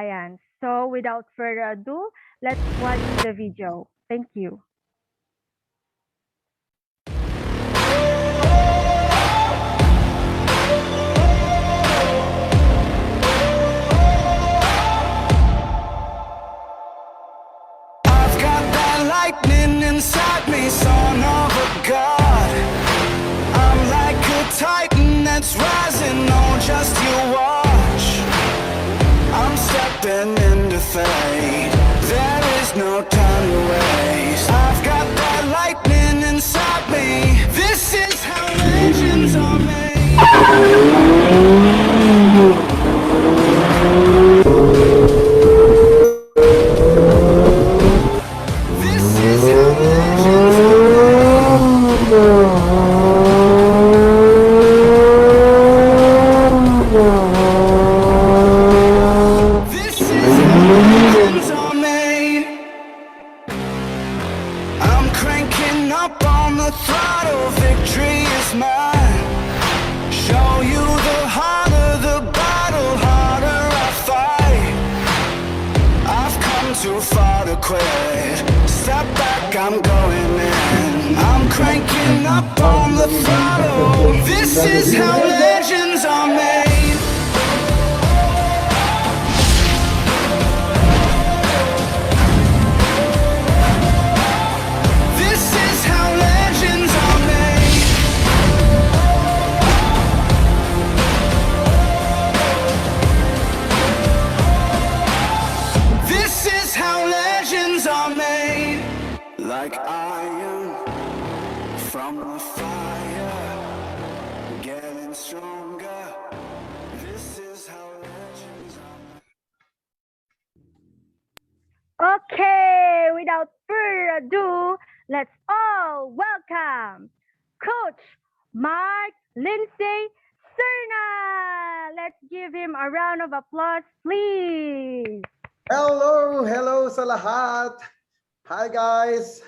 Ayan. So without further ado, let's watch the video. Thank you. I've got that lightning inside me, son of a god. I'm like a titan that's rising, oh, just you watch. I'm stepping into fate, there is no time to waste. I've got that lightning inside me, this is how legends are made. This is how legends are made. This is how legends are made. I'm cranking up on the throttle, victory is mine. Show you the harder the battle, harder I fight. I've come too far to quit. Step back, I'm going in. I'm cranking up on the throttle. This is how legends are made. This is how legends are made. This is how legends are made. Like iron from the fire, getting stronger. This is how legends are made. Okay, without further ado, let's all welcome Coach Mark Lindsey Cerna. Let's give him a round of applause, please. Hello sa lahat. Hi guys.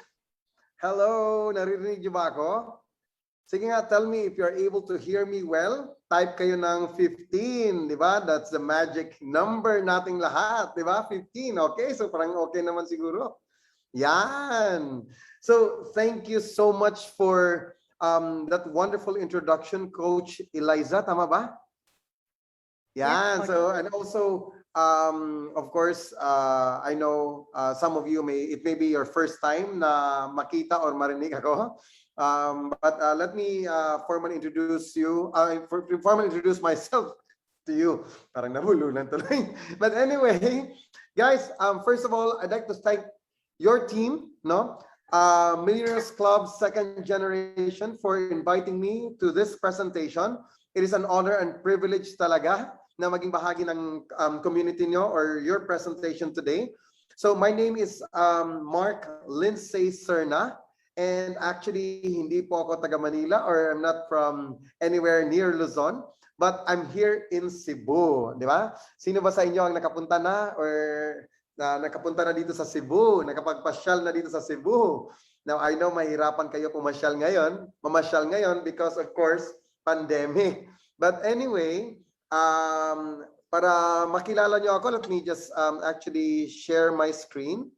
Hello, naririnig niyo ba ako? Sige nga, tell me if you're able to hear me well. Type kayo ng 15, di ba? That's the magic number nating lahat, di ba? 15, okay? So parang okay naman siguro. Yan. So thank you so much for that wonderful introduction, Coach Eliza. Tama ba? Yan. Yes, So, and also, of course, I know some of you it may be your first time na makita or marinig ako. But let me formally introduce myself to you. Parang nabulunan tuloy. But anyway, guys, first of all, I'd like to thank your team, Millionaires Club Second Generation, for inviting me to this presentation. It is an honor and privilege talaga na maging bahagi ng community nyo or your presentation today. So my name is Mark Lindsey Cerna, and actually hindi po ako taga Manila, or I'm not from anywhere near Luzon, but I'm here in Cebu, di ba? Sino ba sa inyo ang nakapunta na or nakapunta na dito sa Cebu, nakapagpasyal na dito sa Cebu? Now I know mahirapan kayo mamasyal ngayon because of course pandemic. But anyway, para makilala nyo ako, let me just actually share my screen.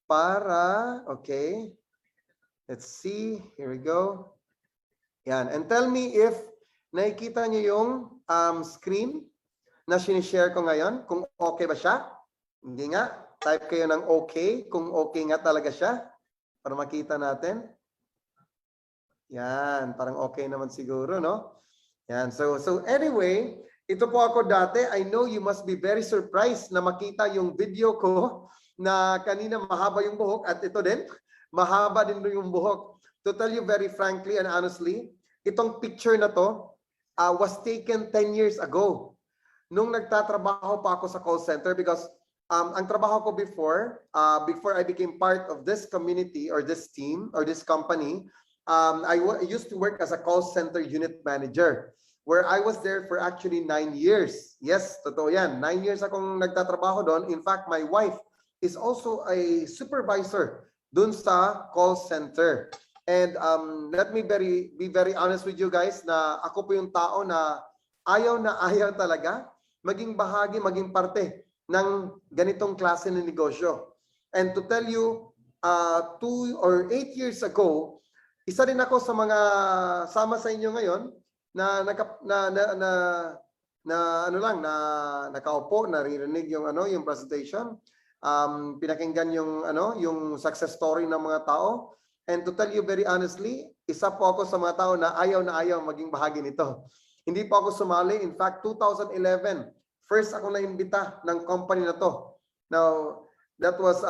Okay. Let's see. Here we go. Yan. And tell me if nakikita nyo yung screen na sinishare ko ngayon. Kung okay ba siya? Hindi nga. Type kayo ng okay. Kung okay nga talaga siya. Para makita natin. Yan. Parang okay naman siguro, no? Yan. So anyway, ito po ako dati. I know you must be very surprised na makita yung video ko na kanina mahaba yung buhok, at ito din, mahaba din yung buhok. To tell you very frankly and honestly, itong picture na to was taken 10 years ago. Nung nagtatrabaho pa ako sa call center, because ang trabaho ko before I became part of this community or this team or this company, I used to work as a call center unit manager, where I was there for actually 9 years. Yes, totoo yan. 9 years akong nagtatrabaho doon. In fact, my wife is also a supervisor doon sa call center. And let me be very honest with you guys na ako po yung tao na ayaw talaga maging bahagi, maging parte ng ganitong klase ng negosyo. And to tell you, 2 or 8 years ago, isa rin ako sa mga sama sa inyo ngayon na ano lang na nakaupo, naririnig yung yung presentation, pinakinggan yung success story ng mga tao. And to tell you very honestly, isa po ako sa mga tao na ayaw maging bahagi nito. Hindi po ako sumali. In fact, 2011, first ako na-imbita ng company na to. Now, that was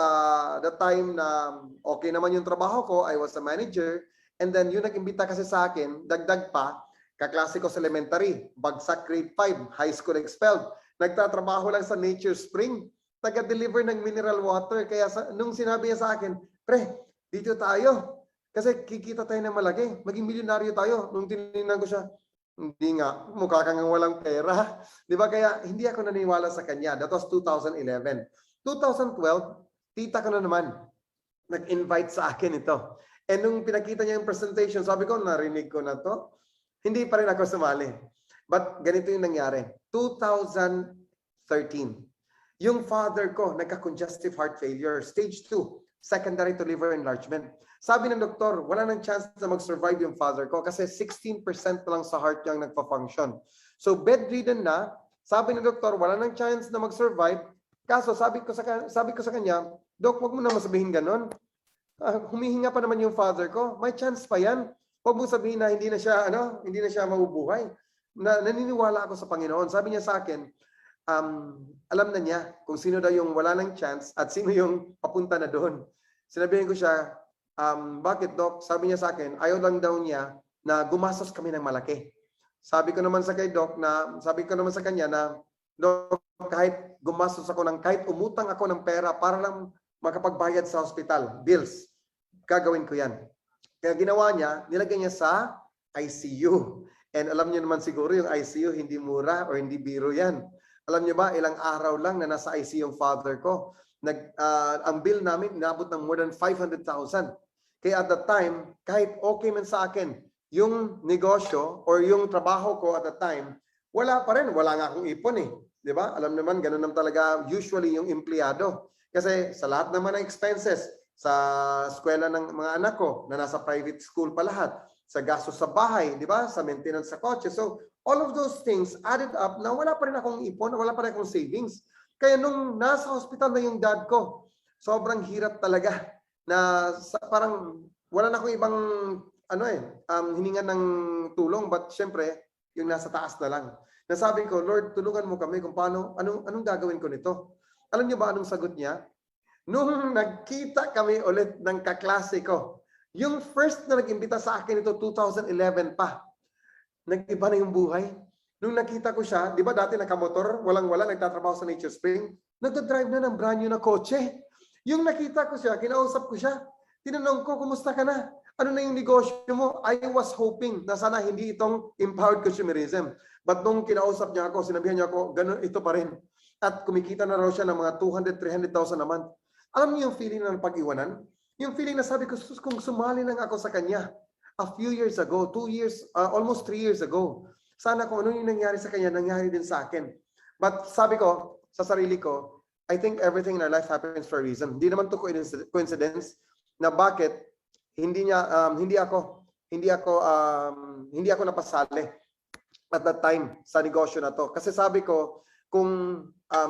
the time na okay naman yung trabaho ko. I was a manager. And then yung nag-imbita kasi sa akin, dagdag pa, kaklase ko sa elementary, bagsak grade 5, high school expelled. Nagtatrabaho lang sa Nature Spring, taga-deliver ng mineral water. Kaya nung sinabi niya sa akin, pre, dito tayo. Kasi kikita tayo ng malaki. Maging milyonaryo tayo. Nung tinignan ko siya, hindi nga, mukha kang walang pera. Di ba? Kaya hindi ako naniwala sa kanya. That was 2011. 2012, tita ko na naman, nag-invite sa akin ito. And nung pinakita niya yung presentation, sabi ko, narinig ko na to. Hindi pa rin ako sumali. But ganito yung nangyari. 2013, yung father ko, nagka-congestive heart failure, stage 2, secondary to liver enlargement. Sabi ng doktor, wala nang chance na mag-survive yung father ko kasi 16% lang sa heart niya ang nagpa-function. So bedridden na, sabi ng doktor, wala nang chance na mag-survive. Kaso sabi ko sa kanya, Dok, wag mo na masabihin ganon. Humihinga pa naman yung father ko. May chance pa yan. Wag mo sabihin na hindi na siya mabubuhay. Naniniwala ako sa Panginoon. Sabi niya sa akin, alam na niya kung sino daw yung wala ng chance at sino yung papunta na doon. Sinabihin ko siya, bakit Doc? Sabi niya sa akin, ayaw lang daw niya na gumastos kami ng malaki. Sabi ko naman sa kanya na, Doc, kahit gumastos ako kahit umutang ako ng pera para lang makapagbayad sa hospital, bills, gagawin ko yan. Kaya ginawa niya, nilagay niya sa ICU. And alam niyo naman siguro yung ICU, hindi mura or hindi biro yan. Alam niyo ba, ilang araw lang na nasa ICU yung father ko. Ang bill namin, inabot ng more than 500,000. Kaya at that time, kahit okay man sa akin, yung negosyo or yung trabaho ko at that time, wala pa rin. Wala nga akong ipon eh. Di ba? Alam naman, ganun naman talaga usually yung empleyado. Kasi sa lahat naman ng expenses, sa eskwela ng mga anak ko na nasa private school pa lahat, sa gastos sa bahay, di ba? Sa maintenance sa kotse. So, all of those things added up na wala pa rin akong ipon, wala pa rin akong savings. Kaya nung nasa hospital na yung dad ko, sobrang hirap talaga na parang wala na akong ibang hiningan ng tulong, but syempre, yung nasa taas na lang. Nasabi ko, Lord, tulungan mo kami kung anong gagawin ko nito. Alam niyo ba anong sagot niya? Nung nagkita kami ulit ng kaklase ko, yung first na nag-imbita sa akin ito, 2011 pa. Nag-iba na yung buhay. Nung nakita ko siya, di ba dati nakamotor, walang-wala, nagtatrabaho sa Nature Spring, nagdadrive na ng brand new na kotse. Yung nakita ko siya, kinausap ko siya, tinanong ko, kumusta ka na? Ano na yung negosyo mo? I was hoping na sana hindi itong empowered consumerism. But nung kinausap niya ako, sinabihan niya ako, ganun, ito pa rin. At kumikita na raw siya ng mga 200,000, 300,000 naman. Alam niyo yung feeling ng pag-iwanan? Yung feeling na sabi ko, kung sumali lang ako sa kanya a few years ago, 2 years, almost 3 years ago, sana kung ano yung nangyari sa kanya, nangyari din sa akin. But sabi ko, sa sarili ko, I think everything in our life happens for a reason. Hindi naman to coincidence na bakit hindi ako napasali at that time sa negosyo na to. Kasi sabi ko, kung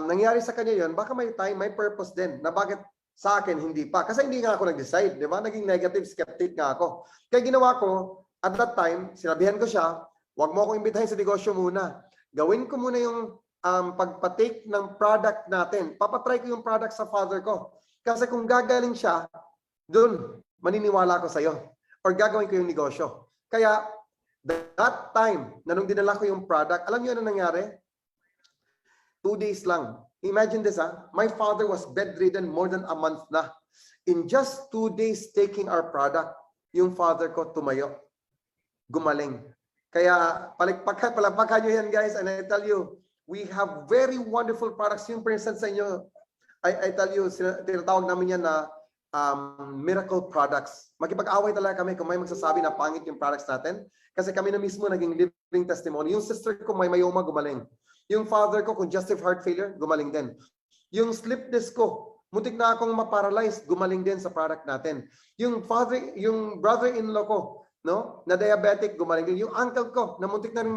nangyari sa kanya yon, baka may time, may purpose din na bakit sa akin hindi pa. Kasi hindi nga ako nag-decide, di ba? Naging negative, skeptic nga ako. Kaya ginawa ko, at that time, sinabihan ko siya, huwag mo akong imbitahin sa negosyo muna. Gawin ko muna yung pagpatake ng product natin. Papatry ko yung product sa father ko. Kasi kung gagaling siya, dun, maniniwala ko sa'yo. Or gagawin ko yung negosyo. Kaya, that time, na nung dinala ko yung product, alam niyo ano nangyari? 2 days lang. Imagine this, my father was bedridden more than a month na. In just 2 days taking our product, yung father ko tumayo. Gumaling. Kaya, palagpakan nyo yan guys, and I tell you, we have very wonderful products. Yung for instance sa inyo, I tell you, tinatawag namin yan na miracle products. Makipag-away talaga kami kung may magsasabi na pangit yung products natin. Kasi kami na mismo naging living testimony. Yung sister ko may mayoma, gumaling. Yung father ko, congestive heart failure, gumaling din. Yung slip disc ko, muntik na akong ma-paralyze, gumaling din sa product natin. Yung brother-in-law ko, no, na diabetic, gumaling din. Yung uncle ko, na muntik na rin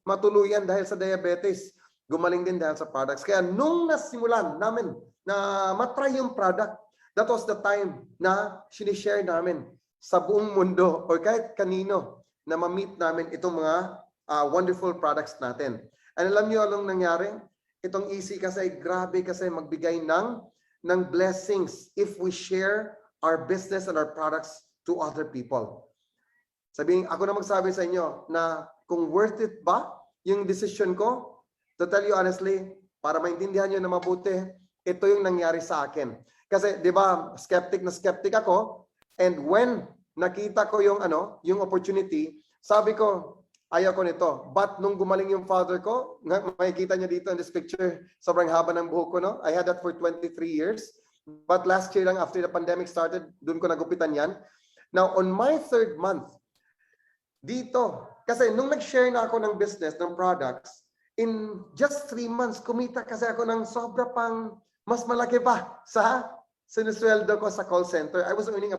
matuluyan dahil sa diabetes, gumaling din dahil sa products. Kaya nung nasimulan namin na matry yung product, that was the time na sinishare namin sa buong mundo or kahit kanino na ma-meet namin itong mga wonderful products natin. And alam niyo anong nangyari? Itong easy kasi, grabe kasi magbigay ng blessings if we share our business and our products to other people. Sabihin, ako na magsabi sa inyo na kung worth it ba yung decision ko, to tell you honestly, para maintindihan nyo na mabuti, ito yung nangyari sa akin. Kasi, di ba, skeptic na skeptic ako, and when nakita ko yung opportunity, sabi ko, ayaw ko nito. But nung gumaling yung father ko, makikita niyo dito in this picture, sobrang haba ng buhok ko, no? I had that for 23 years. But last year lang, after the pandemic started, dun ko nagupitan yan. Now, on my 3rd month, dito, kasi nung nag-share na ako ng business, ng products, in just 3 months, kumita kasi ako ng sobra pang mas malaki pa sa sinusweldo ko sa call center. I was earning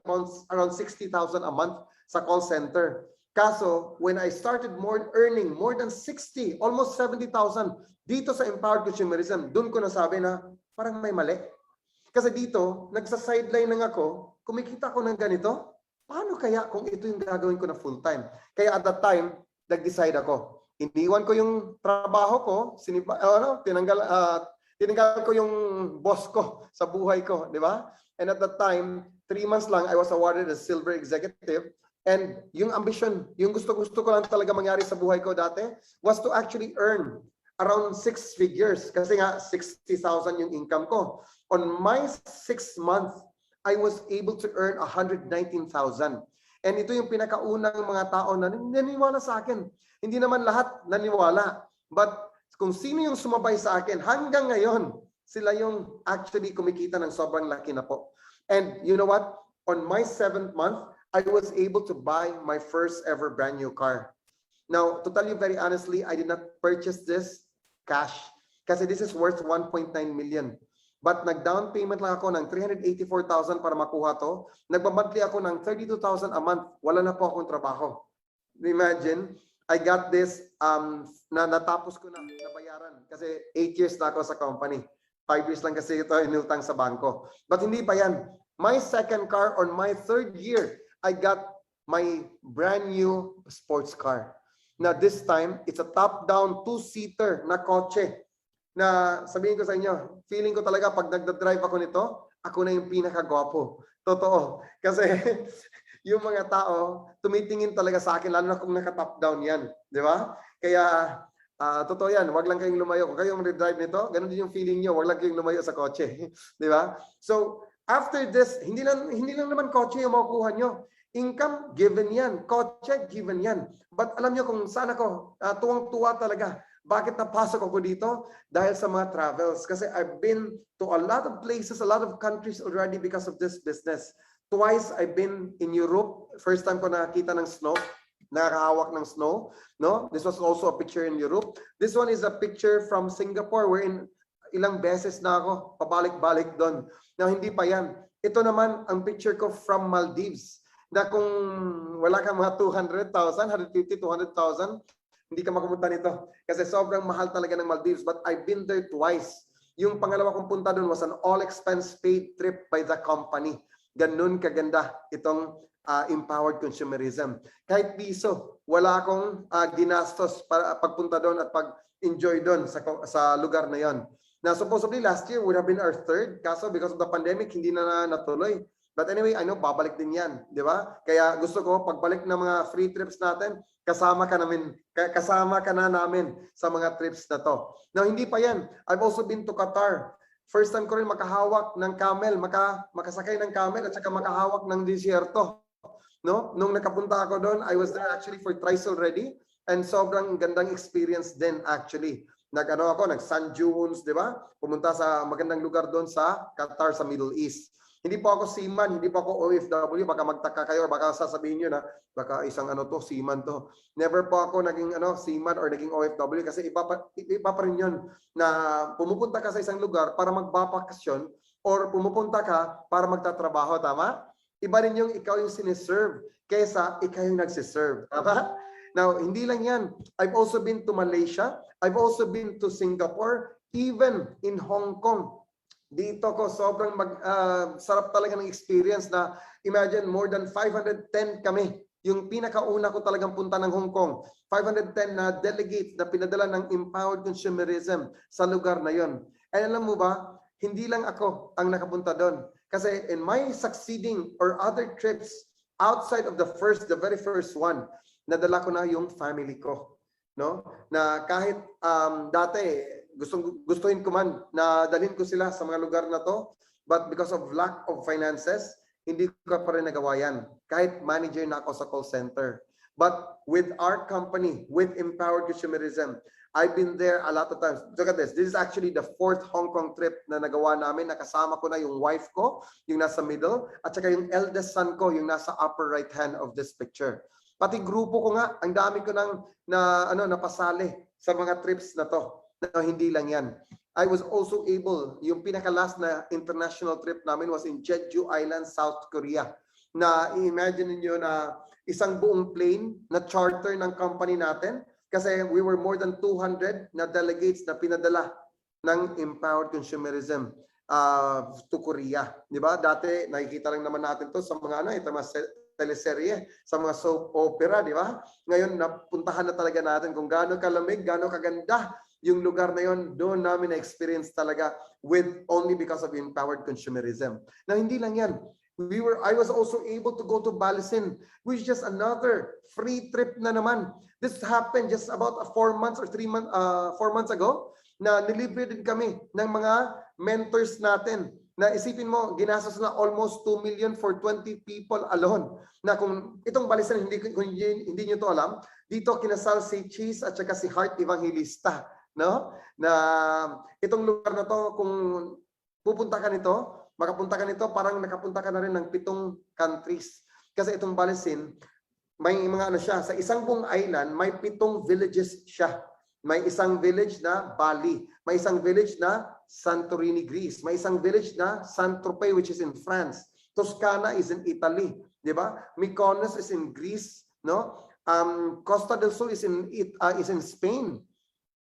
around 60,000 a month sa call center. Kaso, when I started earning more than 60, almost 70,000 dito sa Empowered Consumerism, dun ko nasabi na parang may mali. Kasi dito, nagsa-sideline lang ako, kumikita ko ng ganito, paano kaya kung ito yung gagawin ko na full-time? Kaya at that time, nag-decide ako. Iniwan ko yung trabaho ko, tinanggal ko yung boss ko sa buhay ko, di ba? And at that time, 3 months lang, I was awarded as silver executive. And yung ambition, yung gusto-gusto ko lang talaga mangyari sa buhay ko dati, was to actually earn around 6 figures. Kasi nga, 60,000 yung income ko. On my 6th month, I was able to earn 119,000. And ito yung pinakaunang mga tao na naniwala sa akin. Hindi naman lahat naniwala. But kung sino yung sumabay sa akin, hanggang ngayon, sila yung actually kumikita ng sobrang laki na po. And you know what? On my 7th month, I was able to buy my first ever brand new car. Now, to tell you very honestly, I did not purchase this cash. Kasi this is worth 1.9 million. But nag-down payment lang ako ng 384,000 para makuha to. Nagbamonthly ako ng 32,000 a month. Wala na po akong trabaho. Imagine, I got this, natapos ko na, nabayaran. Kasi 8 years na ako sa company. 5 years lang kasi ito inutang sa bangko. But hindi pa yan. My second car on my 3rd year, I got my brand new sports car. Now this time, it's a top-down 2-seater na kotse. Na sabihin ko sa inyo, feeling ko talaga pag nagda-drive ako nito, ako na yung pinakagwapo. Totoo. Kasi yung mga tao, tumitingin talaga sa akin, lalo na kung naka-top-down yan. Di ba? Kaya, totoo yan. Wag lang kayong lumayo. Kung kayong re-drive nito, ganun din yung feeling nyo. Wag lang kayong lumayo sa kotse. Di ba? So, after this, hindi lang naman kotse yung makukuha nyo. Income, given yan. Kotse, given yan. But alam nyo kung saan ako, tuwang-tuwa talaga. Bakit napasok ako dito? Dahil sa mga travels. Kasi I've been to a lot of places, a lot of countries already because of this business. Twice, I've been in Europe. First time ko nakakita ng snow. Nakakahawak ng snow. No? This was also a picture in Europe. This one is a picture from Singapore wherein ilang beses na ako pabalik-balik doon. Now, hindi pa yan. Ito naman ang picture ko from Maldives. Na kung wala kang mga 200,000, 150, 200,000, hindi ka makapunta nito. Kasi sobrang mahal talaga ng Maldives. But I've been there twice. Yung pangalawa kong punta doon was an all-expense paid trip by the company. Ganun kaganda itong empowered consumerism. Kahit piso, wala akong ginastos para pagpunta doon at pag-enjoy doon sa lugar na yon. Now, supposedly last year would have been our 3rd. Kaso because of the pandemic, hindi na natuloy. But anyway, I know, babalik din yan. Di ba? Kaya gusto ko, pagbalik ng mga free trips natin, kasama ka na namin sa mga trips na to. Now, hindi pa yan. I've also been to Qatar. First time ko rin makahawak ng camel, makasakay ng camel at saka makahawak ng disyerto. No? Nung nakapunta ako doon, I was there actually for thrice already. And sobrang gandang experience din actually. Nag-sand dunes, di ba? Pumunta sa magandang lugar doon sa Qatar, sa Middle East. Hindi po ako seaman, hindi po ako OFW, baka magtaka kayo, baka sasabihin nyo na, baka isang ano to, seaman to. Never po ako naging seaman or naging OFW kasi iba pa rin yun na pumupunta ka sa isang lugar para magbabakasyon or pumupunta ka para magtatrabaho, tama? Iba rin yung ikaw yung siniserve kaysa ikaw yung nagsiserve, tama? Now, hindi lang yan. I've also been to Malaysia. I've also been to Singapore, even in Hong Kong. Dito ko sobrang sarap talaga ng experience na imagine more than 510 kami. Yung pinakauna ko talagang punta ng Hong Kong. 510 na delegates na pinadala ng Empowered Consumerism sa lugar na yon. And alam mo ba, hindi lang ako ang nakapunta doon. Kasi in my succeeding or other trips outside of the very first one, nadala ko na yung family ko. No? Na kahit dati, gustuhin ko man na dalhin ko sila sa mga lugar na to, but because of lack of finances, hindi ko pa rin nagawa yan. Kahit manager na ako sa call center. But with our company, with Empowered Consumerism, I've been there a lot of times. Look at this. This is actually the 4th Hong Kong trip na nagawa namin. Nakasama ko na yung wife ko, yung nasa middle, at saka yung eldest son ko, yung nasa upper right hand of this picture. Pati grupo ko nga, ang dami ko nang napasali sa mga trips na to. No, hindi lang yan. I was also able, yung pinaka-last na international trip namin was in Jeju Island, South Korea. Na i-imagine niyo na isang buong plane na charter ng company natin kasi we were more than 200 na delegates na pinadala ng Empowered Consumerism to Korea. Di ba? Dati nakikita lang naman natin to sa mga teleserye, sa mga soap opera, di ba? Ngayon napuntahan na talaga natin kung gaano kalamig, gaano kaganda yung lugar na yon. Doon namin na-experience talaga with only because of Empowered Consumerism. Na hindi lang yan. I was also able to go to Balisin, which is just another free trip na naman. This happened just about 4 months or 4 months ago na nilibre din kami ng mga mentors natin. Na isipin mo, ginastos na almost 2 million for 20 people alone. Na kung itong Balisin, hindi nyo to alam, dito kinasal si Cheese at saka si Heart Evangelista. No? Na itong lugar na to, kung pupunta ka nito, makapunta ka nito, parang nakapunta ka na rin ng 7 countries. Kasi itong Balisin, may mga siya, sa isang buong island, may 7 villages siya. May isang village na Bali, may isang village na Santorini, Greece, may isang village na Saint-Tropez, which is in France. Toscana is in Italy, di ba? Mykonos is in Greece, no? Costa del Sol is in Spain.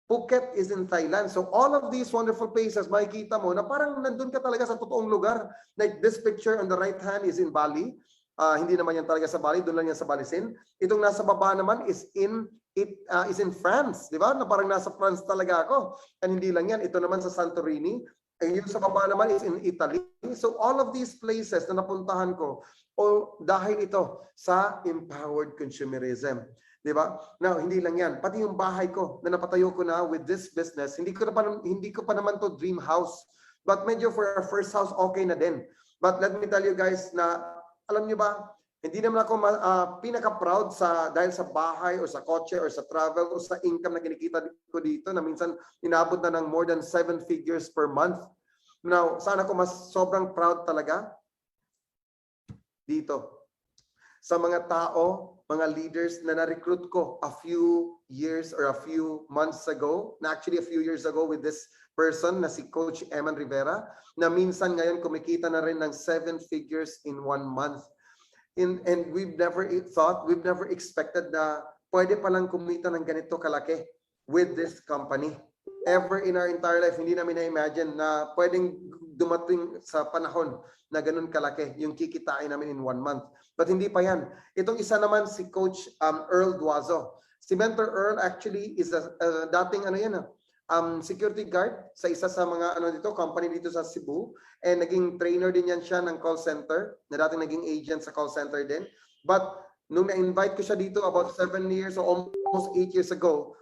Phuket is in Thailand. So all of these wonderful places, makikita mo na parang nandun ka talaga sa totoong lugar. Like this picture on the right hand is in Bali. Hindi naman yan talaga sa Bali, doon lang yan sa Balisin. Itong nasa baba naman is in France, di ba? Na parang nasa France talaga ako. And hindi lang yan, ito naman sa Santorini. And yung sa baba naman is in Italy. So all of these places na napuntahan ko, dahil ito sa Empowered Consumerism. Di ba? Now, hindi lang yan. Pati yung bahay ko na napatayo ko na with this business, hindi ko pa naman to dream house. But medyo for our first house, okay na din. But let me tell you guys na, alam nyo ba, hindi naman ako pinaka-proud dahil sa bahay o sa kotse or sa travel o sa income na kinikita ko dito na minsan inabot na ng more than 7 figures per month. Now, saan ako mas sobrang proud talaga? Dito. Sa mga tao, mga leaders na na-recruit ko a few years or a few months ago, na actually a few years ago with this person na si Coach Eman Rivera, na minsan ngayon kumikita na rin ng 7 figures in 1 month. And we've never expected na pwede palang kumita ng ganito kalaki with this company. Ever in our entire life, hindi namin na-imagine na pwedeng dumating sa panahon na ganun kalaki yung kikitain namin in 1 month. But hindi pa yan. Itong isa naman si Coach Earl Duazo. Si Mentor Earl actually is dating security guard sa isa sa mga company dito sa Cebu. And naging trainer din yan siya ng call center, na dating naging agent sa call center din. But nung na-invite ko siya dito about 7 years or almost 8 years ago,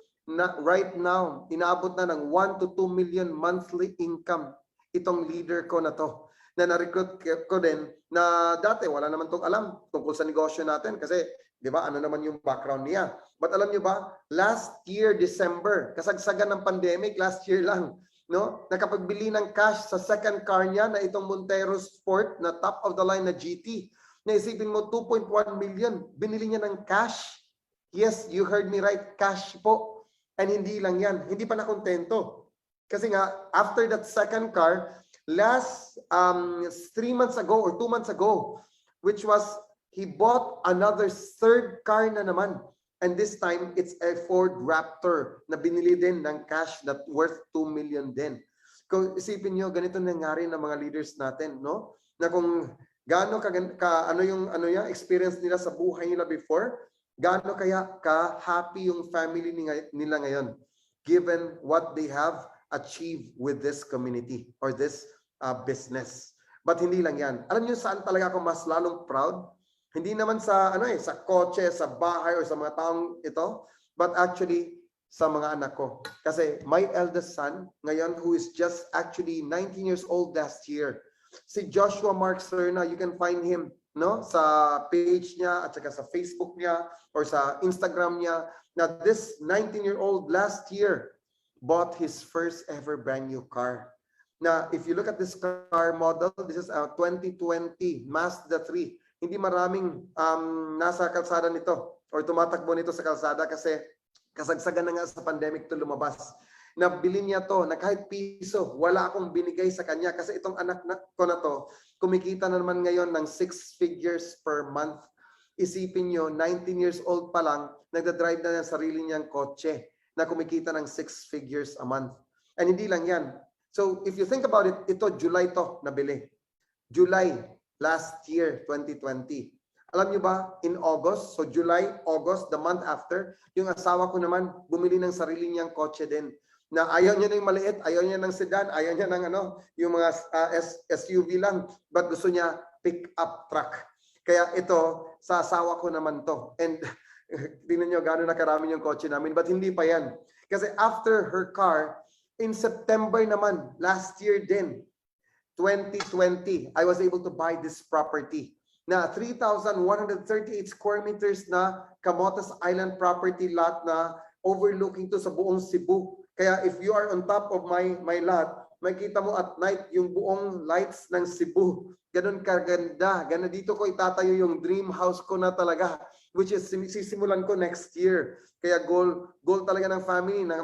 right now, inaabot na ng 1 to 2 million monthly income itong leader ko na to. Na na-recruit ko din na dati wala naman tong alam tungkol sa negosyo natin kasi di ba ano naman yung background niya. But alam niyo ba, last year December, kasagsagan ng pandemic, last year lang, no? Nakapagbili ng cash sa second car niya na itong Montero Sport na top of the line na GT. Naisipin mo 2.1 million, binili niya ng cash. Yes, you heard me right, cash po. And hindi lang yan, hindi pa nakontento. Kasi nga, after that second car, last 3 months ago or 2 months ago, which was, he bought another third car na naman. And this time, it's a Ford Raptor na binili din ng cash that worth 2 million din. Kung isipin nyo, ganito nangyari ng mga leaders natin, no? Na kung gaano ano yung experience nila sa buhay nila before, gaano kaya ka-happy yung family nila ngayon, given what they have achieved with this community or this business. But hindi lang yan. Alam niyo saan talaga ako mas lalong proud? Hindi naman sa sa kotse, sa bahay, or sa mga taong ito, but actually sa mga anak ko. Kasi my eldest son, ngayon, who is just actually 19 years old last year, si Joshua Mark Cerna, you can find him, no, sa page niya at saka sa Facebook niya or sa Instagram niya, na this 19-year-old last year bought his first ever brand new car. Now, if you look at this car model, this is a 2020 Mazda 3. Hindi maraming nasa kalsada nito or tumatakbo nito sa kalsada kasi kasagsagan na nga sa pandemic to lumabas. Nabili niya to na kahit piso, wala akong binigay sa kanya kasi itong anak ko na to, kumikita na naman ngayon ng 6 figures per month. Isipin nyo, 19 years old pa lang, nagdadrive na ng sarili niyang kotse na kumikita ng 6 figures a month. And hindi lang yan. So if you think about it, ito July to nabili. July last year, 2020. Alam nyo ba, in August, so July, August, the month after, yung asawa ko naman, bumili ng sarili niyang kotse din. Na ayaw niya ng maliit, ayaw niya ng sedan, ayaw niya ng yung mga SUV lang, but gusto niya pick-up truck. Kaya ito, sa asawa ko naman to. And tingnan nyo gano'n na karami yung kotse namin, but hindi pa yan. Kasi after her car, in September naman, last year din, 2020, I was able to buy this property na 3,138 square meters na Camotes Island property lot na overlooking to sa buong Cebu. Kaya if you are on top of my lot, makita mo at night yung buong lights ng Cebu. Ganun kaganda. Ganun dito ko itatayo yung dream house ko na talaga, which is sisimulan ko next year. Kaya goal talaga ng family na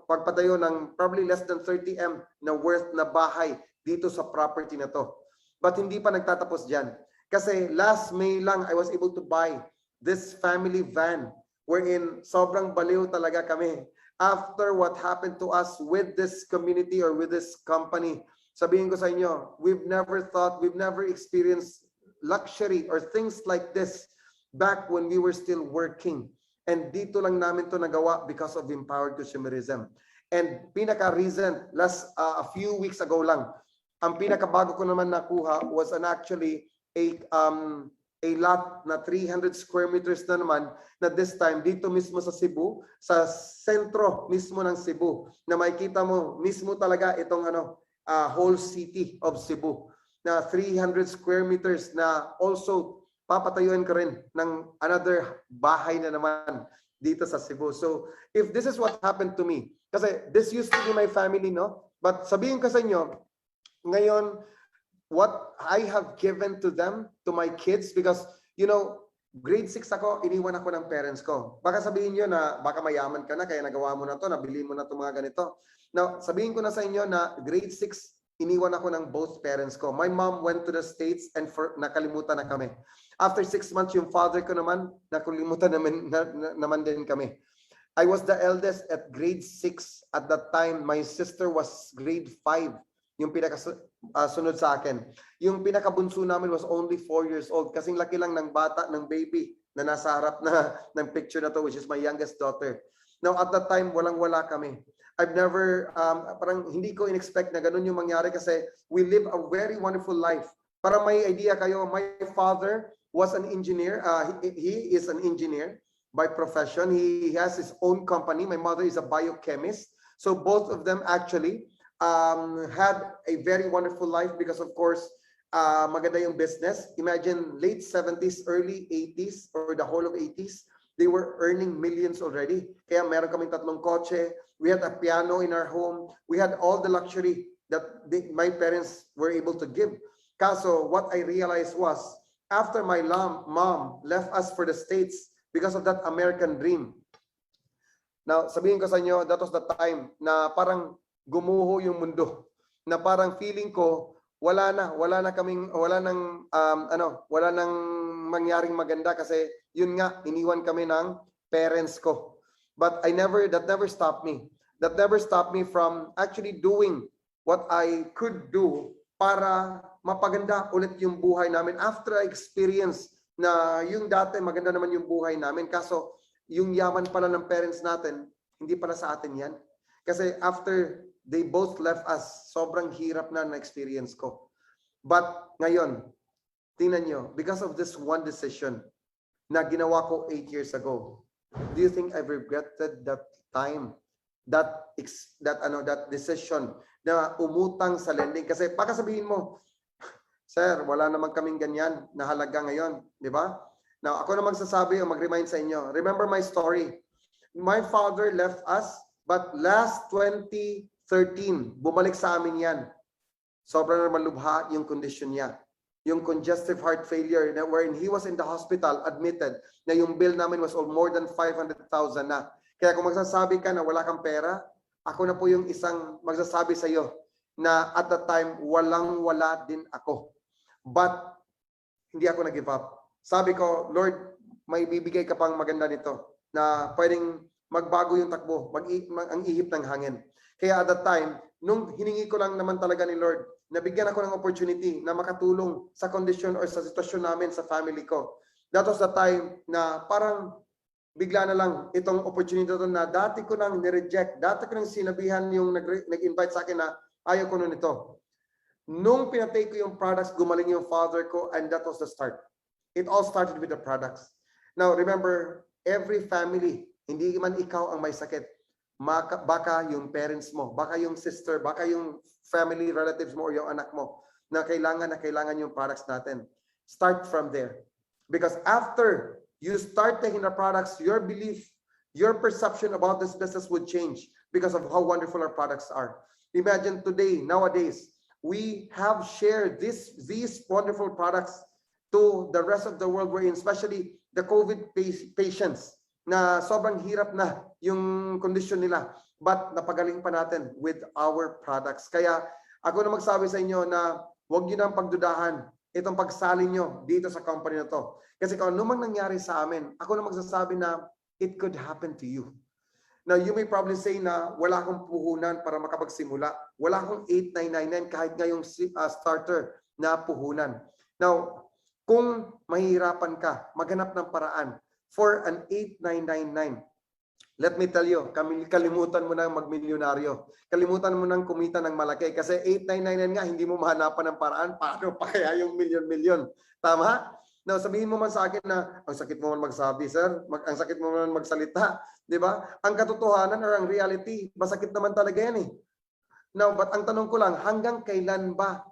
pagpatayo ng probably less than 30M na worth na bahay dito sa property na to. But hindi pa nagtatapos dyan. Kasi last May lang, I was able to buy this family van wherein sobrang baliw talaga kami. After what happened to us with this community or with this company, sabihin ko sa inyo, we've never experienced luxury or things like this back when we were still working. And dito lang namin to nagawa because of Empowered Consumerism. And pinaka-recent, a few weeks ago lang, ang pinakabago ko naman nakuha was actually a lot na 300 square meters na naman na this time dito mismo sa Cebu, sa sentro mismo ng Cebu, na makikita mo mismo talaga itong whole city of Cebu na 300 square meters na also papatayuan ka rin ng another bahay na naman dito sa Cebu. So if this is what happened to me, kasi this used to be my family, no? But sabihin ko sa inyo, ngayon, what I have given to them, to my kids, because, grade 6 ako, iniwan ako ng parents ko. Baka sabihin nyo na, baka mayaman ka na, kaya nagawa mo na to, nabili mo na to mga ganito. Now, sabihin ko na sa inyo na grade 6, iniwan ako ng both parents ko. My mom went to the States and nakalimutan na kami. After 6 months, yung father ko naman, nakalimutan naman din kami. I was the eldest at grade 6 at that time. My sister was grade 5. Yung pinakasunod sa akin. Yung pinakabunso namin was only 4 years old. Kasing laki lang ng bata, ng baby na nasa harap na ng picture na to, which is my youngest daughter. Now, at that time, walang-wala kami. I've never, parang hindi ko in-expect na ganun yung mangyari kasi we live a very wonderful life. Para may idea kayo, my father was an engineer. He is an engineer by profession. He has his own company. My mother is a biochemist. So both of them actually had a very wonderful life because of course maganda yung business. Imagine late 70s, early 80s or the whole of 80s, they were earning millions already. Kaya meron kaming 3 kotse, We had a piano in our home. We had all the luxury that my parents were able to give. Kaso, what I realized was, after my mom left us for the States because of that American dream. Now, sabihin ko sa inyo, that was the time na parang gumuho yung mundo. Na parang feeling ko, wala nang mangyaring maganda kasi yun nga, iniwan kami ng parents ko. But that never stopped me. That never stopped me from actually doing what I could do para mapaganda ulit yung buhay namin after I experience na yung dati maganda naman yung buhay namin. Kaso yung yaman pala ng parents natin, hindi pala sa atin yan. Kasi after they both left us, sobrang hirap na na-experience ko. But ngayon, tingnan nyo, because of this one decision na ginawa ko 8 years ago, do you think I've regretted that time? That decision na umutang sa lending? Kasi baka sabihin mo, sir, wala naman kaming ganyan na halaga ngayon, di ba? Now, ako na magsasabi o mag-remind sa inyo. Remember my story. My father left us, but last 2013, bumalik sa amin yan. Sobrang naman lubha yung condition niya. Yung congestive heart failure na wherein he was in the hospital, admitted, na yung bill namin was more than 500,000 na. Kaya kung magsasabi ka na wala kang pera, ako na po yung isang magsasabi sa iyo na at that time, walang-wala din ako. But, hindi ako nag-give up. Sabi ko, Lord, may bibigay ka pang maganda nito na pwedeng magbago yung takbo, ang ihip ng hangin. Kaya at that time, nung hiningi ko lang naman talaga ni Lord, nabigyan ako ng opportunity na makatulong sa condition or sa sitwasyon namin sa family ko. That was the time na parang bigla na lang itong opportunity to na dati ko nang nireject, dati ko nang sinabihan yung nag-invite sa akin na ayaw ko nun ito. Nung pinatake ko yung products, gumaling yung father ko, and that was the start. It all started with the products. Now, remember, every family, hindi man ikaw ang may sakit, baka yung parents mo, baka yung sister, baka yung family relatives mo or yung anak mo na kailangan yung products natin. Start from there. Because after you start taking the products, your belief, your perception about this business would change because of how wonderful our products are. Imagine today, nowadays, we have shared these wonderful products to the rest of the world, wherein especially the COVID patients na sobrang hirap na yung kondisyon nila, but napagaling pa natin with our products. Kaya ako na magsabi sa inyo na huwag niyo nang pagdudahan itong pagsali nyo dito sa company na to. Kasi kung anumang nangyari sa amin, ako na magsasabi na it could happen to you. Now, you may probably say na wala akong puhunan para makapagsimula. Wala akong 8999 kahit ngayong starter na puhunan. Now, kung mahihirapan ka, maghanap ng paraan for an 8999. Let me tell you, kalimutan mo nang magmilyonaryo. Kalimutan mo nang kumita ng malaki. Kasi 8999 nga, hindi mo mahanapan ng paraan. Paano pa kaya yung milyon-milyon? Tama? Now, sabihin mo man sa akin na, ang sakit mo man magsabi, sir. Ang sakit mo man magsalita. Di ba? Ang katotohanan or ang reality, masakit naman talaga yan eh. Now, but ang tanong ko lang, hanggang kailan ba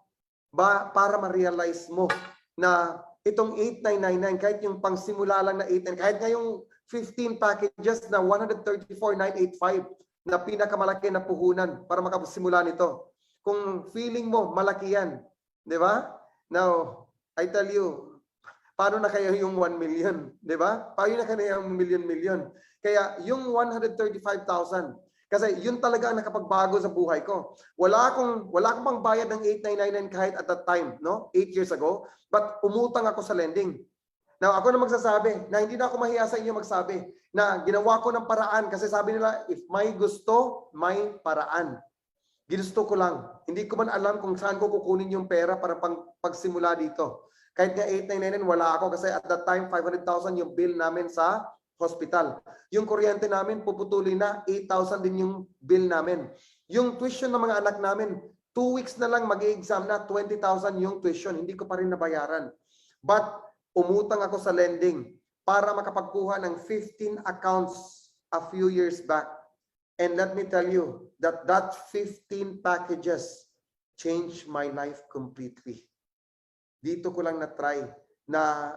para ma-realize mo na itong 8999, kahit yung pangsimula lang na 89, kahit ngayong 15 packages na 134,985 na pinakamalaki na puhunan para makasimula nito. Kung feeling mo, malaki yan. Di ba? Now, I tell you, paano na kaya yung 1 million? Di ba? Paano na kaya yung million? Kaya yung 135,000, kasi yun talaga ang nakapagbago sa buhay ko. Wala akong pang bayad ng 8999 kahit at that time, no? 8 years ago. But umutang ako sa lending. Now, ako na magsasabi na hindi na ako mahiya sa inyo magsabi na ginawa ko ng paraan kasi sabi nila, if may gusto, may paraan. Ginusto ko lang. Hindi ko man alam kung saan ko kukunin yung pera para pagsimula dito. Kahit nga 899, wala ako kasi at that time, 500,000 yung bill namin sa hospital. Yung kuryente namin, puputulin na, 8,000 din yung bill namin. Yung tuition ng mga anak namin, 2 weeks na lang mag-i-exam na, 20,000 yung tuition. Hindi ko pa rin nabayaran. But, umutang ako sa lending para makapagkuha ng 15 accounts a few years back. And let me tell you that 15 packages changed my life completely. Dito ko lang na-try na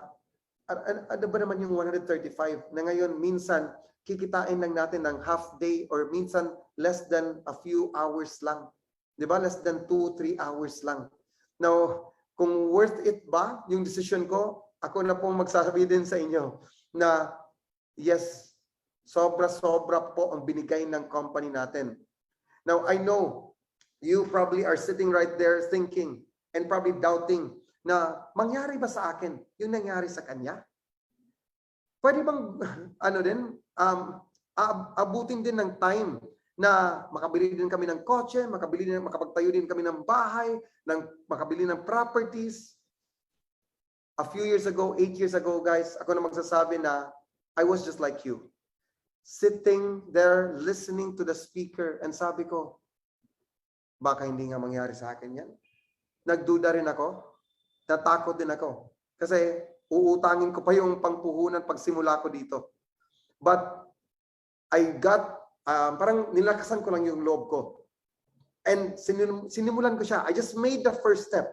ano ba naman yung 135 na ngayon minsan kikitain lang natin ng half day or minsan less than a few hours lang. Di ba? Less than 2-3 hours lang. Now, kung worth it ba yung decision ko, ako na pong magsasabi din sa inyo na yes, sobra-sobra po ang binigay ng company natin. Now, I know you probably are sitting right there thinking and probably doubting na mangyari ba sa akin yung nangyari sa kanya? Pwede bang ano din, abutin din ng time na makabili din kami ng kotse, makapagtayo din kami ng bahay, makabili ng properties. A few years ago, 8 years ago, guys, ako na magsasabi na I was just like you. Sitting there, listening to the speaker, and sabi ko, baka hindi nga mangyari sa akin yan. Nagduda rin ako, natakot din ako. Kasi uutangin ko pa yung pangpuhunan pagsimula ko dito. But I got, parang nilakasan ko lang yung loob ko. And sinimulan ko siya. I just made the first step.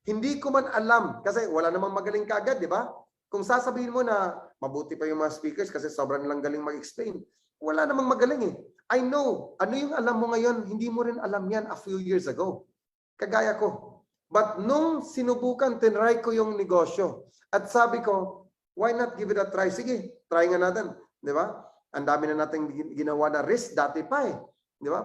Hindi ko man alam, kasi wala namang magaling kaagad, di ba? Kung sasabihin mo na mabuti pa yung mga speakers kasi sobrang lang galing mag-explain, wala namang magaling eh. I know, ano yung alam mo ngayon, hindi mo rin alam yan a few years ago. Kagaya ko. But nung sinubukan, tinry ko yung negosyo. At sabi ko, why not give it a try? Sige, try nga natin. Di ba? Ang dami na natin ginawa na risk dati pa eh. Di ba?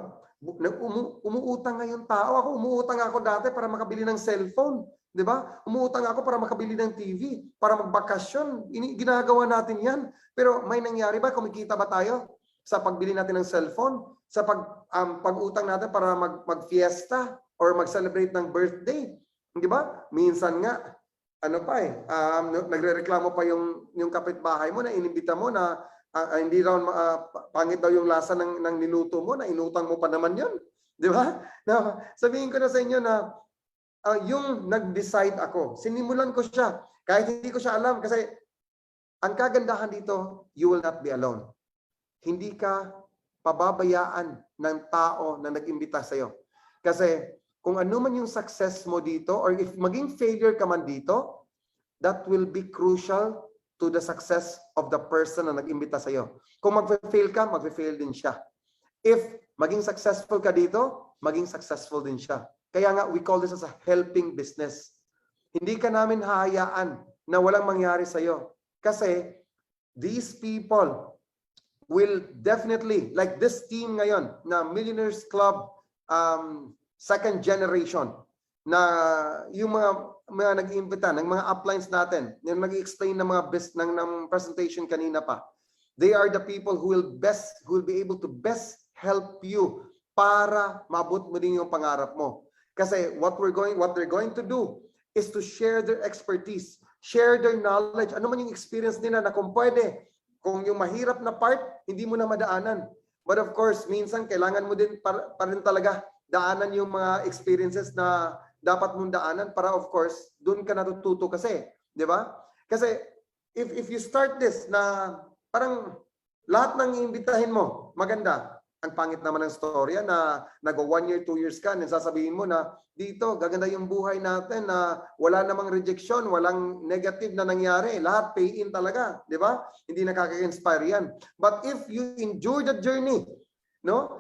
Umuutang nga yung tao. Umuutang ako dati para makabili ng cellphone. Di ba? Umuutang ako para makabili ng TV, para magbakasyon. Ginagawa natin yan. Pero may nangyari ba? Kumikita ba tayo sa pagbili natin ng cellphone? Sa pag-utang natin para mag-fiesta or mag-celebrate ng birthday? Di ba? Minsan nga, ano pa eh, nagre-reklamo pa yung kapitbahay mo na inimbita mo na hindi raw pangit daw yung lasa ng niluto mo, na inutang mo pa naman yun. Di ba? Now, sabihin ko na sa inyo na yung nag-decide ako, sinimulan ko siya. Kahit hindi ko siya alam kasi ang kagandahan dito, you will not be alone. Hindi ka pababayaan ng tao na nag-imbita sa'yo. Kasi kung ano man yung success mo dito or if maging failure ka man dito, that will be crucial to the success of the person na nag-imbita sa'yo. Kung mag-fail ka, mag-fail din siya. If maging successful ka dito, maging successful din siya. Kaya nga, we call this as a helping business. Hindi ka namin hahayaan na walang mangyari sa'yo. Kasi these people will definitely, like this team ngayon, na Millionaires Club second generation, na yung mga nag-iimbita, ng mga uplines natin, yung nag-explain ng mga ng presentation kanina pa, they are the people who will be able to best help you para maabot mo din yung pangarap mo. Kasi what they're going to do is to share their expertise, share their knowledge, ano man yung experience nila na kung pwede, kung yung mahirap na part, hindi mo na madaanan. But of course, minsan kailangan mo din pa rin talaga daanan yung mga experiences na dapat mong daanan para of course, doon ka natututo kasi. Di ba? Kasi if you start this na parang lahat ng iimbitahin mo, maganda. Ang pangit naman ng storya na nag-1 year, 2 years ka, and sasabihin mo na dito, gaganda yung buhay natin na wala namang rejection, walang negative na nangyari. Lahat pay-in talaga. Di ba? Hindi nakaka-inspire yan. But if you endure the journey, no?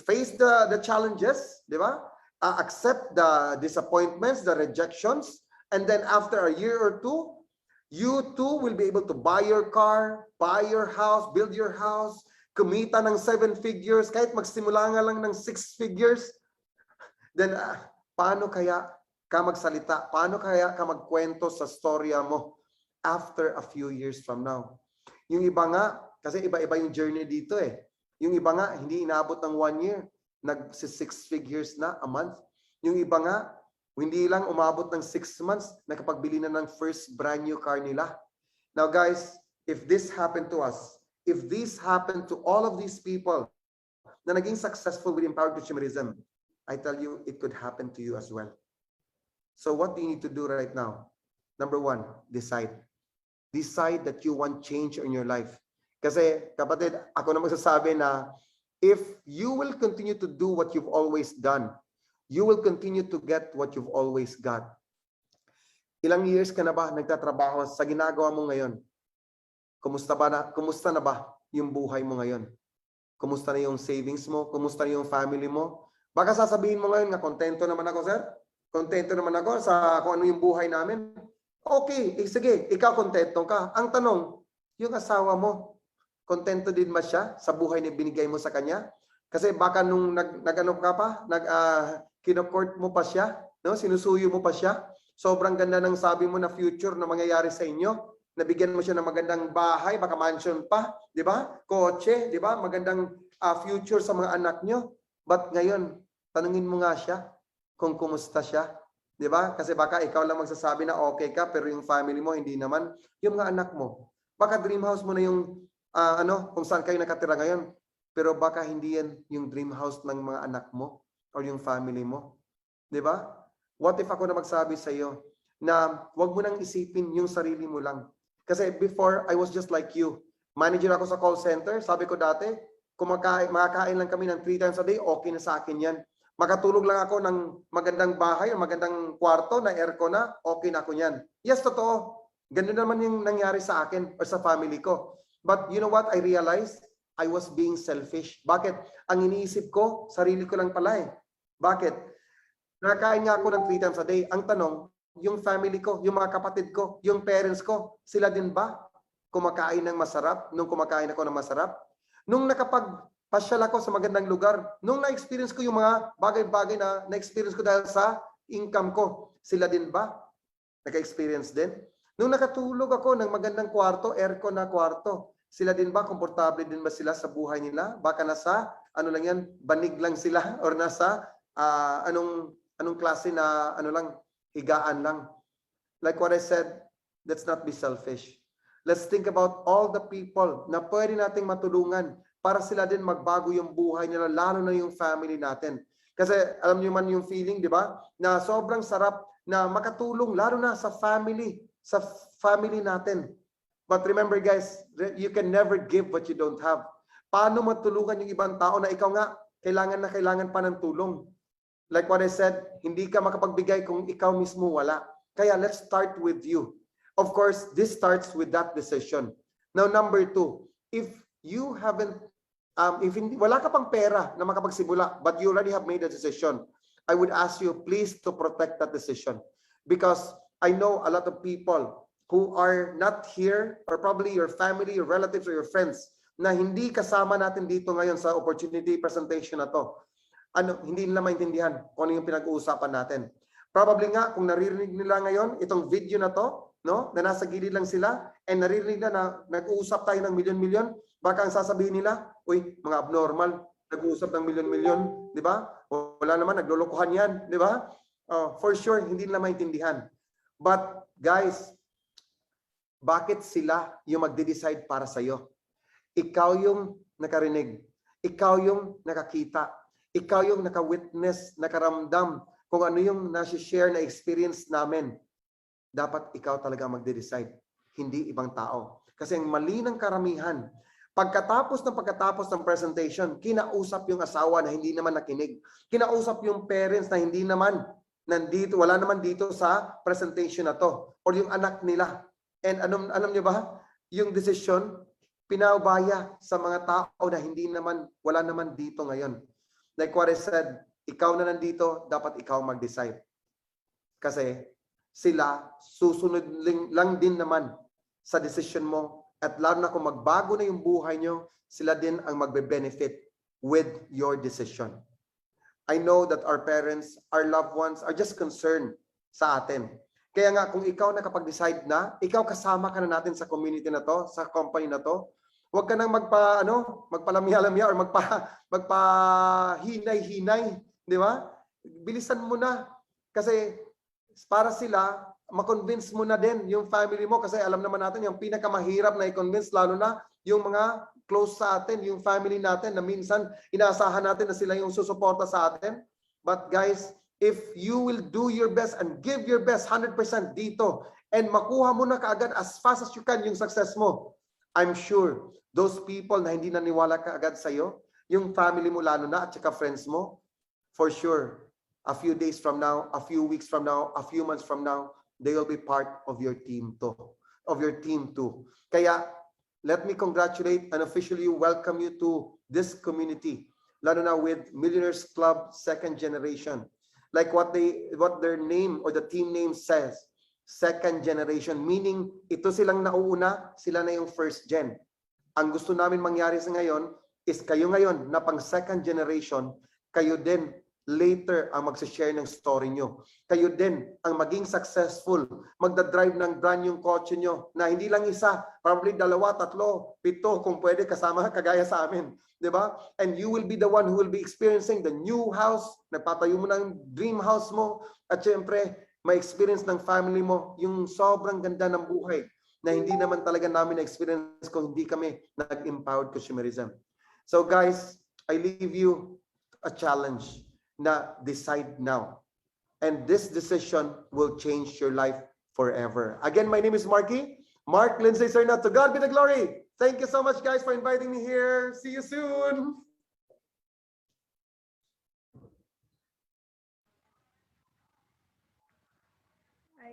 Face the challenges, di ba? Accept the disappointments, the rejections, and then after a year or two, you too will be able to buy your car, buy your house, build your house, kumita ng 7 figures, kahit magsimula nga lang ng 6 figures. Then, paano kaya ka magsalita? Paano kaya ka magkwento sa storya mo after a few years from now? Yung iba nga, kasi iba-iba yung journey dito eh. Yung iba nga, hindi inaabot ng 1 year. Nag-6 figures na a month. Yung iba nga, hindi lang umabot ng 6 months, nakapagbili na ng first brand new car nila. Now guys, if this happened to us, if this happened to all of these people na naging successful with Empowered Consumerism, I tell you, it could happen to you as well. So what do you need to do right now? Number 1, decide. Decide that you want change in your life. Kasi kapatid, ako na magsasabi na if you will continue to do what you've always done, you will continue to get what you've always got. Ilang years ka na ba nagtatrabaho sa ginagawa mo ngayon? Kumusta na ba yung buhay mo ngayon? Kumusta na yung savings mo? Kumusta na yung family mo? Baka sasabihin mo ngayon nga, kontento naman ako, sir. Kontento naman ako sa kung ano yung buhay namin. Okay, sige, ikaw kontento ka. Ang tanong, yung asawa mo, kontento din ba siya sa buhay na binigay mo sa kanya? Kasi baka nung nag-ano ka pa, kinokort mo pa siya, no? Sinusuyo mo pa siya. Sobrang ganda ng sabi mo na future na mangyayari sa inyo. Nabigyan mo siya ng magandang bahay, baka mansion pa, di ba? Kotse, di ba? Magandang future sa mga anak nyo. But ngayon, tanungin mo nga siya kung kumusta siya. Di ba? Kasi baka ikaw lang magsasabi na okay ka, pero yung family mo, hindi naman. Yung mga anak mo. Baka dream house mo na yung, kung saan kayo nakatira ngayon. Pero baka hindi yan yung dream house ng mga anak mo or yung family mo. Di ba? What if ako na magsabi sa iyo na wag mo nang isipin yung sarili mo lang. Kasi before, I was just like you. Manager ako sa call center. Sabi ko dati, makakain lang kami ng 3 times a day, okay na sa akin yan. Makatulog lang ako ng magandang bahay, magandang kwarto na aircon na, okay na ako yan. Yes, totoo. Ganun naman yung nangyari sa akin or sa family ko. But you know what? I realized I was being selfish. Bakit? Ang iniisip ko, sarili ko lang pala eh. Bakit? Nakakain nga ako ng 3 times a day. Ang tanong, yung family ko, yung mga kapatid ko, yung parents ko, sila din ba kumakain ng masarap nung kumakain ako ng masarap? Nung nakapagpasyal ako sa magandang lugar, nung na-experience ko yung mga bagay-bagay na na-experience ko dahil sa income ko, sila din ba naka-experience din? Nung nakatulog ako ng magandang kwarto, aircon na kwarto, sila din ba, komportable din ba sila sa buhay nila? Baka nasa, ano lang yan, banig lang sila or nasa, anong klase na, higaan lang. Like what I said, let's not be selfish. Let's think about all the people na pwede nating matulungan para sila din magbago yung buhay nila, lalo na yung family natin. Kasi alam niyo man yung feeling, di ba? Na sobrang sarap na makatulong, lalo na sa family natin. But remember guys, you can never give what you don't have. Paano matulungan yung ibang tao na ikaw nga, kailangan pa ng tulong? Like what I said, hindi ka makapagbigay kung ikaw mismo wala. Kaya let's start with you. Of course, this starts with that decision. Now, number 2, if you haven't, wala ka pang pera na makapagsimula, but you already have made a decision, I would ask you, please, to protect that decision. Because I know a lot of people who are not here, or probably your family, your relatives, or your friends, na hindi kasama natin dito ngayon sa opportunity presentation na to. Hindi nila maintindihan kung ano yung pinag-uusapan natin. Probably nga, kung naririnig nila ngayon, itong video na to, no, na nasa gilid lang sila, and naririnig na nag-uusap tayo ng milyon-milyon, baka ang sasabihin nila, uy, mga abnormal, nag-uusap ng milyon-milyon, di ba? Wala naman, naglolokohan yan, di ba? For sure, hindi nila maintindihan. But, guys, bakit sila yung magde-decide para sa'yo? Ikaw yung nakarinig. Ikaw yung nakakita. Ikaw yung naka-witness, nakaramdam kung ano yung nasi-share na experience namin. Dapat ikaw talaga magde-decide, hindi ibang tao. Kasi ang mali ng karamihan, pagkatapos ng presentation, kinausap yung asawa na hindi naman nakinig. Kinausap yung parents na hindi naman nandito, wala naman dito sa presentation na to. Or yung anak nila. And alam niyo ba, yung decision, pinaubaya sa mga tao na wala naman dito ngayon. Like what I said, ikaw na nandito, dapat ikaw mag-decide. Kasi sila susunod lang din naman sa decision mo, at lalo na kung magbago na yung buhay nyo, sila din ang magbe-benefit with your decision. I know that our parents, our loved ones are just concerned sa atin. Kaya nga kung ikaw nakapag-decide na, ikaw kasama ka na natin sa community na to, sa company na to, huwag ka nang magpalamya-lamya or magpahinay-hinay, di ba? Bilisan mo na kasi para sila, makonvince mo na din yung family mo kasi alam naman natin yung pinakamahirap na i-convince lalo na yung mga close sa atin, yung family natin na minsan inaasahan natin na sila yung susuporta sa atin. But guys, if you will do your best and give your best 100% dito and makuha mo na kaagad as fast as you can yung success mo, I'm sure those people na hindi naniwala kaagad sa'yo, yung family mo lalo na at saka friends mo, for sure, a few days from now, a few weeks from now, a few months from now, they will be part of your team too. Kaya let me congratulate and officially welcome you to this community, lalo na with Millionaires Club second generation. Like what their name or the team name says, second generation, meaning ito silang nauuna, sila na yung first gen. Ang gusto namin mangyari sa ngayon is kayo ngayon na pang second generation, kayo din later ang magsa-share ng story nyo. Kayo din ang maging successful, magdadrive ng brand yung kotse nyo na hindi lang isa, probably 2, 3, 7 kung pwede kasama kagaya sa amin. Diba? And you will be the one who will be experiencing the new house, nagpatayo mo ng dream house mo, at syempre, may experience ng family mo, yung sobrang ganda ng buhay na hindi naman talaga namin na-experience kung hindi kami nag-empowered consumerism. So guys, I leave you a challenge na decide now. And this decision will change your life forever. Again, my name is Marky. Mark, Lindsey, Cerna. To God be the glory. Thank you so much, guys, for inviting me here. See you soon.